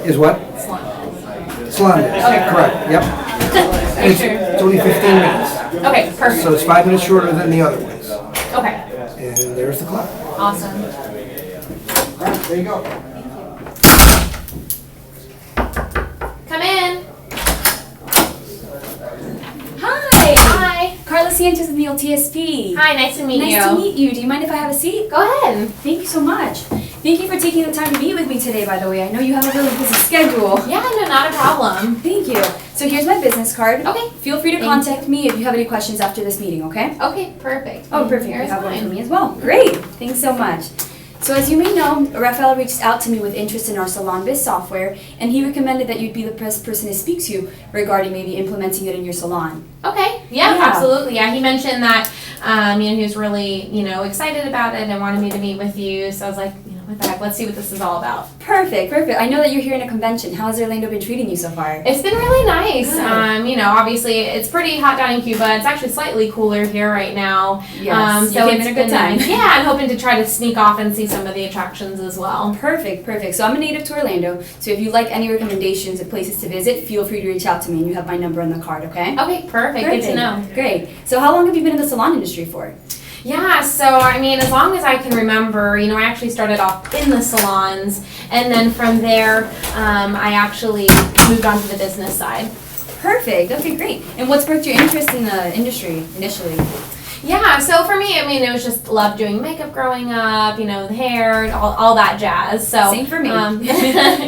Is what? Salon days. Okay. Correct. Yep. It's only 15 minutes. Okay, perfect. So it's 5 minutes shorter than the other ones. Okay, And there's the clock. awesome. All right, there you go. Come in. Hi. Carla Sanchez with the TSP. Hi, nice to meet you. Nice to meet you. Do you mind if I have a seat? Go ahead. Thank you so much. Thank you for taking the time to meet with me today, by the way. I know you have a really busy schedule. Yeah, no, not a problem. Thank you. So here's my business card. Okay. Feel free to contact me if you have any questions after this meeting, okay? Okay, perfect. Oh, perfect. Here's You have one mine. for me as well. Great. Thanks so much. So as you may know, Rafael reached out to me with interest in our SalonBiz software, and he recommended that you'd be the best person to speak to regarding maybe implementing it in your salon. Okay. Yeah, Yeah. absolutely. Yeah, he mentioned that, he was really, excited about it and wanted me to meet with you. So I was like, what the heck, let's see what this is all about. Perfect. I know that you're here in a convention. How has Orlando been treating you so far? It's been really nice. Good. Obviously it's pretty hot down in Cuba. It's actually slightly cooler here right now. Yes, So you came it's at a good been time. nice. Yeah, I'm hoping to try to sneak off and see some of the attractions as well. Perfect. So I'm a native to Orlando, so if you'd like any recommendations of places to visit, feel free to reach out to me, and you have my number on the card, okay? Okay, perfect. Good to know. Great. So how long have you been in the salon industry for? Yeah, so as long as I can remember, I actually started off in the salons, and then from there, I actually moved on to the business side. Perfect. Okay, great. And what sparked your interest in the industry initially? Yeah, so for me, it was just love doing makeup growing up, the hair, all that jazz. So Same for me.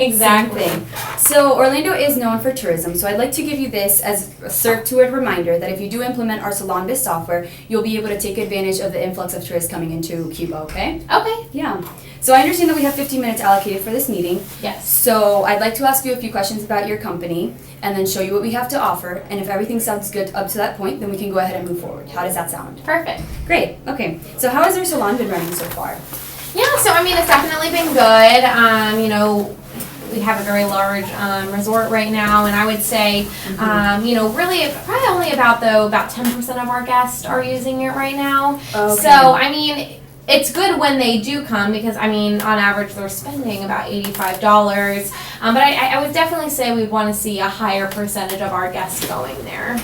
Exactly. Same thing. So Orlando is known for tourism, so I'd like to give you this as a serve-to-it reminder that if you do implement our SalonBiz software, you'll be able to take advantage of the influx of tourists coming into Cuba, okay? Okay. Yeah. So I understand that we have 15 minutes allocated for this meeting. Yes. So I'd like to ask you a few questions about your company and then show you what we have to offer. And if everything sounds good up to that point, then we can go ahead and move forward. How does that sound? Perfect. Great. Okay. So how has your salon been running so far? Yeah, so it's definitely been good. We have a very large resort right now, and I would say, really probably only about 10% of our guests are using it right now. Okay. So it's good when they do come because, on average, they're spending about $85. But I would definitely say we'd want to see a higher percentage of our guests going there.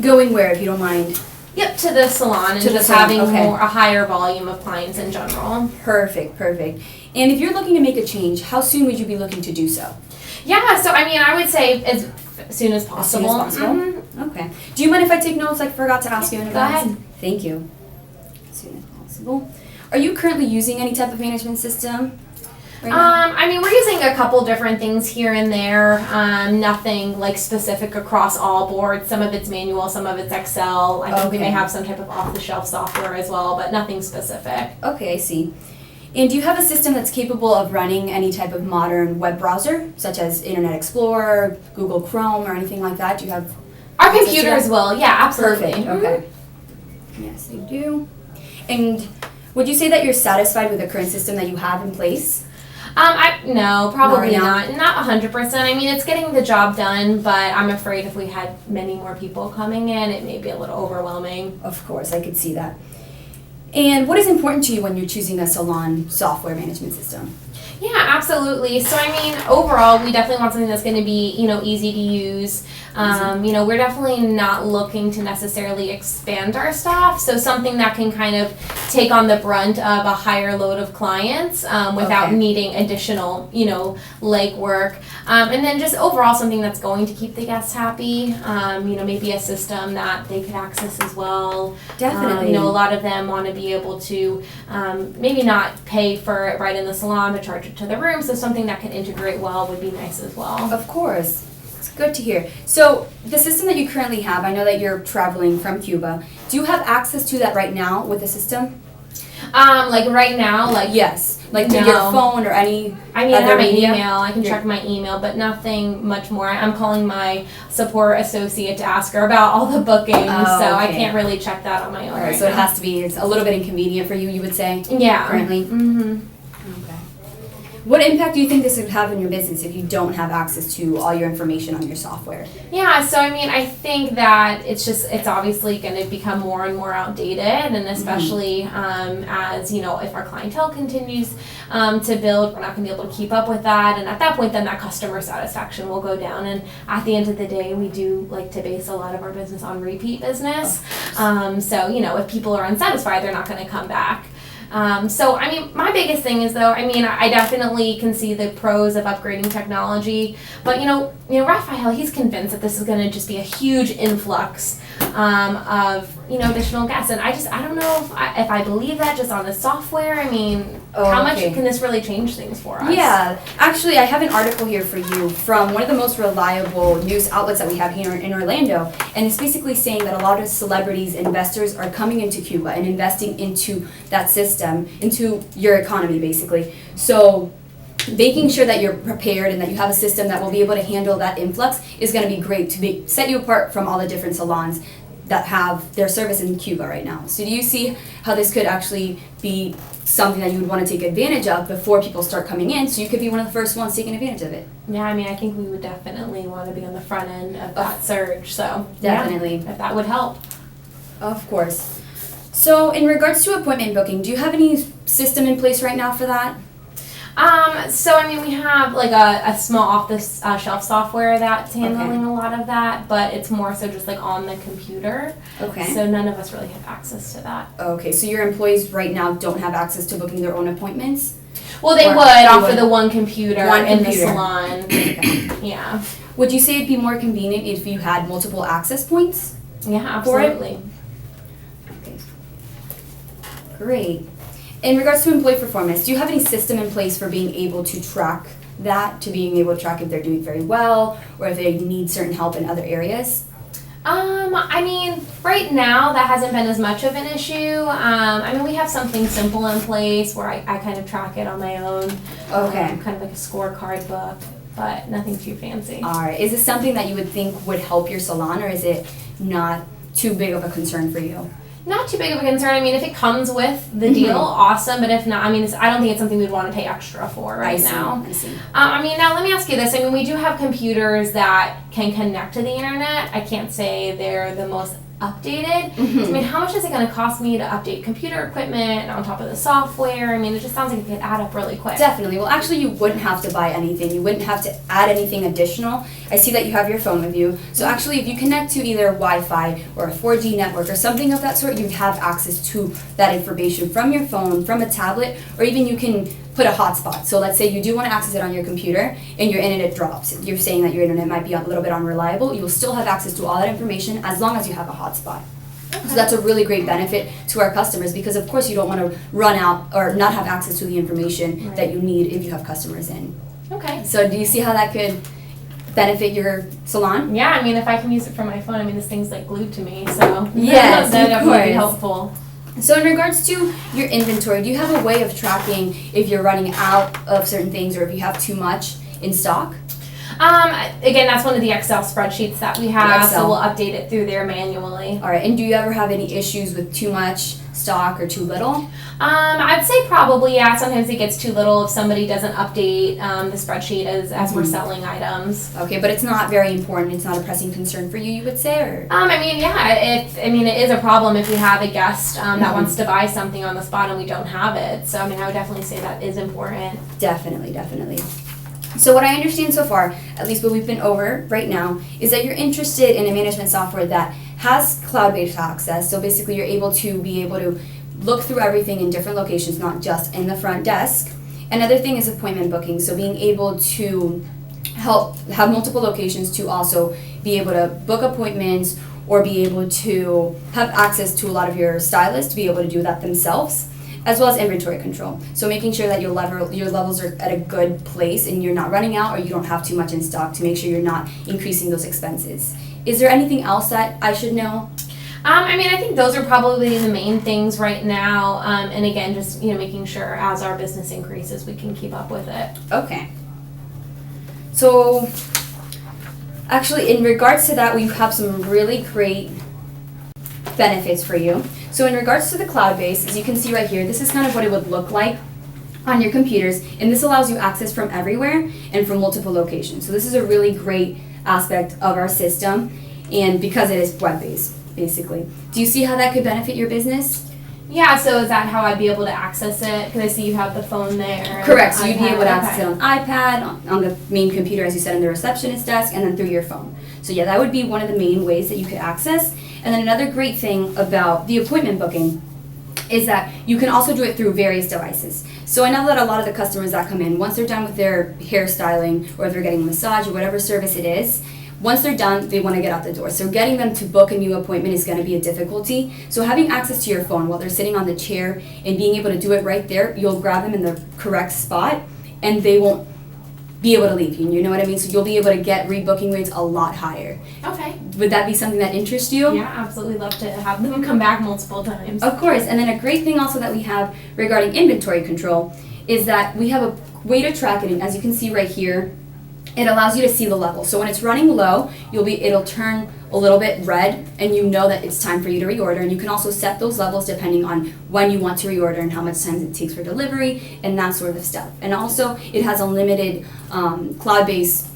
Going where, if you don't mind? Yep, to the salon and To the just salon, having okay. a higher volume of clients in general. Perfect. And if you're looking to make a change, how soon would you be looking to do so? Yeah, so I would say as soon as possible. As soon as possible? Mhm. Okay. Do you mind if I take notes? I forgot to ask you in Go advance. ahead. Thank you. As soon as possible. Are you currently using any type of management system? Right now? We're using a couple different things here and there. Nothing like specific across all boards. Some of it's manual, some of it's Excel. I think we may Okay. have some type of off-the-shelf software as well, but nothing specific. Okay, I see. And do you have a system that's capable of running any type of modern web browser, such as Internet Explorer, Google Chrome, or anything like that? Do you have Our access to computers that? will, yeah, absolutely. Perfect. Mhm. Okay. Yes, I do. And would you say that you're satisfied with the current system that you have in place? No, probably Not right not. Not 100%. It's getting the job done, but I'm afraid if we had many more people coming in, it may be a little overwhelming. Of course, I could see that. And what is important to you when you're choosing a salon software management system? Yeah, absolutely. So overall, we definitely want something that's going to be, easy to use. We're definitely not looking to necessarily expand our staff. So something that can kind of take on the brunt of a higher load of clients without Okay. needing additional, legwork. And then just overall something that's going to keep the guests happy. Maybe a system that they could access as well. Definitely. A lot of them want to be able to maybe not pay for it right in the salon, but charge it to the room. So something that can integrate well would be nice as well. Of course. It's good to hear. So the system that you currently have, I know that you're traveling from Cuba. Do you have access to that right now with the system? Like right now, Yes. Like to No. your phone or any I other have my media? email. I can Your- check my email, but nothing much more. I'm calling my support associate to ask her about all the bookings, Oh, so I okay. can't really check that on my own. All right, right so it now. has to be, it's a little bit inconvenient for you, you would say? Yeah. Currently? Mm-hmm. Okay. What impact do you think this would have on your business if you don't have access to all your information on your software? Yeah, so I mean, I think that it's obviously going to become more and more outdated, and especially as, you know, if our clientele continues to build, we're not going to be able to keep up with that, and at that point, then that customer satisfaction will go down, and at the end of the day, we do like to base a lot of our business on repeat business, so, you know, if people are unsatisfied, they're not going to come back. So, I mean, my biggest thing is, though, I mean, I definitely can see the pros of upgrading technology, but, you know, Raphael, he's convinced that this is going to just be a huge influx of, you know, additional guests, and I don't know if I believe that just on the software. I mean, how much can this really change things for us? Yeah, actually, I have an article here for you from one of the most reliable news outlets that we have here in Orlando, and it's basically saying that a lot of celebrities, investors are coming into Cuba and investing into that system, into your economy, basically. So making sure that you're prepared and that you have a system that will be able to handle that influx is going to be great to set you apart from all the different salons that have their service in Cuba right now. So do you see how this could actually be something that you would want to take advantage of before people start coming in, so you could be one of the first ones taking advantage of it? Yeah, I mean, I think we would definitely want to be on the front end of that surge, so definitely. Yeah, if that would help. Of course. So in regards to appointment booking, do you have any system in place right now for that? So I mean, we have like a small off-the-shelf software that's handling a lot of that, but it's more so just like on the computer. Okay. So none of us really have access to that. Okay, so your employees right now don't have access to booking their own appointments? Well, they would off of the one computer in the salon. Okay. Yeah. Would you say it'd be more convenient if you had multiple access points? Yeah, absolutely. Okay. Great. In regards to employee performance, do you have any system in place for being able to track that, to being able to track if they're doing very well or if they need certain help in other areas? I mean, right now that hasn't been as much of an issue. I mean, we have something simple in place where I kind of track it on my own. Okay. Kind of like a scorecard book, but nothing too fancy. All right. Is this something that you would think would help your salon, or is it not too big of a concern for you? Not too big of a concern. I mean, if it comes with the deal, awesome. But if not, I mean, I don't think it's something we'd want to pay extra for right now. I see. I mean, now let me ask you this. I mean, we do have computers that can connect to the internet. I can't say they're the most updated. So, I mean, how much is it going to cost me to update computer equipment on top of the software? I mean, it just sounds like it could add up really quick. Definitely. Well, actually, you wouldn't have to buy anything. You wouldn't have to add anything additional. I see that you have your phone with you. So actually, if you connect to either Wi-Fi or a 4G network or something of that sort, you'd have access to that information from your phone, from a tablet, or even you can put a hotspot. So let's say you do want to access it on your computer and your internet drops. You're saying that your internet might be a little bit unreliable. You'll still have access to all that information as long as you have a hotspot. Okay. So that's a really great benefit to our customers, because of course you don't want to run out or not have access to the information that you need if you have customers in. Okay. So do you see how that could benefit your salon? Yeah, I mean, if I can use it from my phone, I mean, this thing's like glued to me, so yes, that would be helpful. So in regards to your inventory, do you have a way of tracking if you're running out of certain things or if you have too much in stock? Again, that's one of the Excel spreadsheets that we have, so we'll update it through there manually. All right, and do you ever have any issues with too much stock or too little? I'd say probably, yeah. Sometimes it gets too little if somebody doesn't update the spreadsheet as we're selling items. Okay, but it's not very important. It's not a pressing concern for you, you would say, or? I mean, yeah. It is a problem if we have a guest that wants to buy something on the spot and we don't have it. So, I mean, I would definitely say that is important. Definitely, definitely. So what I understand so far, at least what we've been over right now, is that you're interested in a management software that has cloud-based access. So basically you're able to look through everything in different locations, not just in the front desk. Another thing is appointment booking. So being able to have multiple locations to also be able to book appointments or be able to have access to a lot of your stylists to be able to do that themselves, as well as inventory control. So making sure that your levels are at a good place and you're not running out or you don't have too much in stock to make sure you're not increasing those expenses. Is there anything else that I should know? I mean, I think those are probably the main things right now. And again, just making sure as our business increases, we can keep up with it. Okay. So actually, in regards to that, we have some really great benefits for you. So in regards to the cloud base, as you can see right here, this is kind of what it would look like on your computers, and this allows you access from everywhere and from multiple locations. So this is a really great aspect of our system, and because it is web-based, basically. Do you see how that could benefit your business? Yeah, so is that how I'd be able to access it? Because I see you have the phone there. Correct, so you'd be able to iPad. access it on iPad, on the main computer, as you said, in the receptionist desk, and then through your phone. So yeah, that would be one of the main ways that you could access. And then another great thing about the appointment booking is that you can also do it through various devices. So I know that a lot of the customers that come in, once they're done with their hairstyling or if they're getting a massage or whatever service it is, once they're done, they want to get out the door. So getting them to book a new appointment is going to be a difficulty. So having access to your phone while they're sitting on the chair and being able to do it right there, you'll grab them in the correct spot and they won't be able to leave you. You know what I mean? So you'll be able to get rebooking rates a lot higher. Okay. Would that be something that interests you? Yeah, absolutely love to have them come back multiple times. Of course. And then a great thing also that we have regarding inventory control is that we have a way to track it. And as you can see right here, it allows you to see the level. So when it's running low, it'll turn a little bit red and you know that it's time for you to reorder. And you can also set those levels depending on when you want to reorder and how much time it takes for delivery and that sort of stuff. And also it has unlimited cloud-based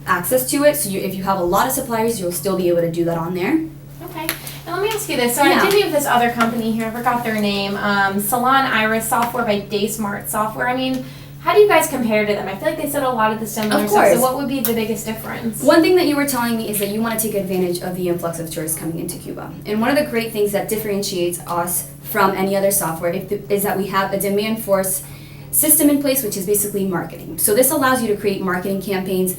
access to it. So if you have a lot of suppliers, you'll still be able to do that on there. Okay. And let me ask you this. So Yeah. I did have this other company here. I forgot their name. Salon Iris Software by DaySmart Software. I mean, how do you guys compare to them? I feel like they said a lot of the similar Of stuff. course. So what would be the biggest difference? One thing that you were telling me is that you want to take advantage of the influx of tourists coming into Cuba. And one of the great things that differentiates us from any other software is that we have a demand force system in place, which is basically marketing. So this allows you to create marketing campaigns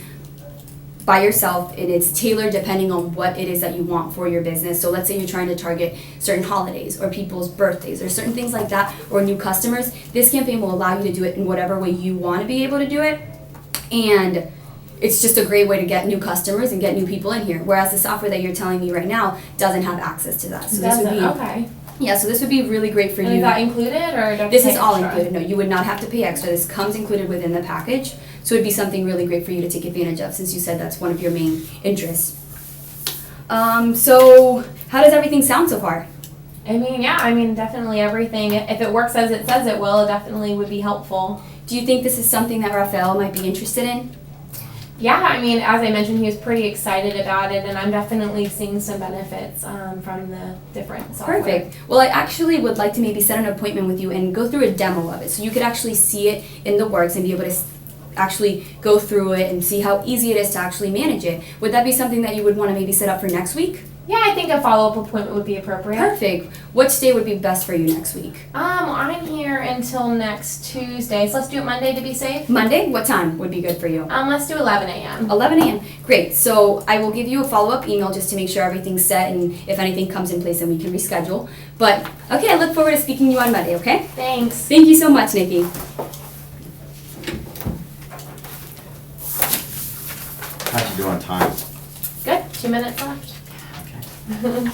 by yourself, and it's tailored depending on what it is that you want for your business. So let's say you're trying to target certain holidays or people's birthdays or certain things like that, or new customers. This campaign will allow you to do it in whatever way you want to be able to do it, and it's just a great way to get new customers and get new people in here. Whereas the software that you're telling me right now doesn't have access to that. So this would be okay. yeah. So this would be really great for And you. is that included or do I have to This pay is all extra? included. No, you would not have to pay extra. This comes included within the package. So it'd be something really great for you to take advantage of since you said that's one of your main interests. So how does everything sound so far? I mean, yeah, definitely everything. If it works as it says it will, it definitely would be helpful. Do you think this is something that Rafael might be interested in? Yeah, as I mentioned, he was pretty excited about it, and I'm definitely seeing some benefits from the different software. Perfect. Well, I actually would like to maybe set an appointment with you and go through a demo of it so you could actually see it in the works and be able to actually go through it and see how easy it is to actually manage it. Would that be something that you would want to maybe set up for next week? Yeah, I think a follow-up appointment would be appropriate. Perfect. Which day would be best for you next week? I'm here until next Tuesday, so let's do it Monday to be safe. Monday? What time would be good for you? Let's do 11 a.m. 11 a.m. Great. So I will give you a follow-up email just to make sure everything's set, and if anything comes in place, then we can reschedule. But, okay, I look forward to speaking to you on Monday, okay? Thanks. Thank you so much, Nikki. How'd you do on time? Good. 2 minutes left. Okay.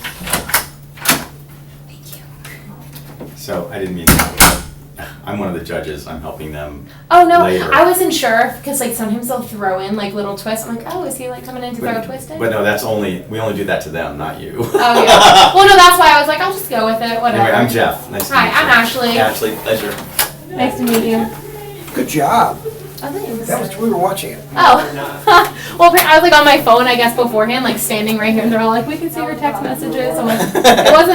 Thank you. So I didn't mean, I'm one of the judges. I'm helping them. Oh no, Later. I wasn't sure because sometimes they'll throw in little twists. I'm like, oh, is he coming in to throw a twist in? But no, we only do that to them, not you. Oh yeah. Well, no, that's why I was like, I'll just go with it. Whatever. Anyway, I'm Jeff. Nice to Hi, meet you. I'm Ashley. Ashley, pleasure. Nice to meet you. Good job. Oh, thanks. That was, we were watching it. Oh. Well, I was on my phone, I guess, beforehand, standing right here, and they're all like, we can see your text messages. I'm like, it wasn't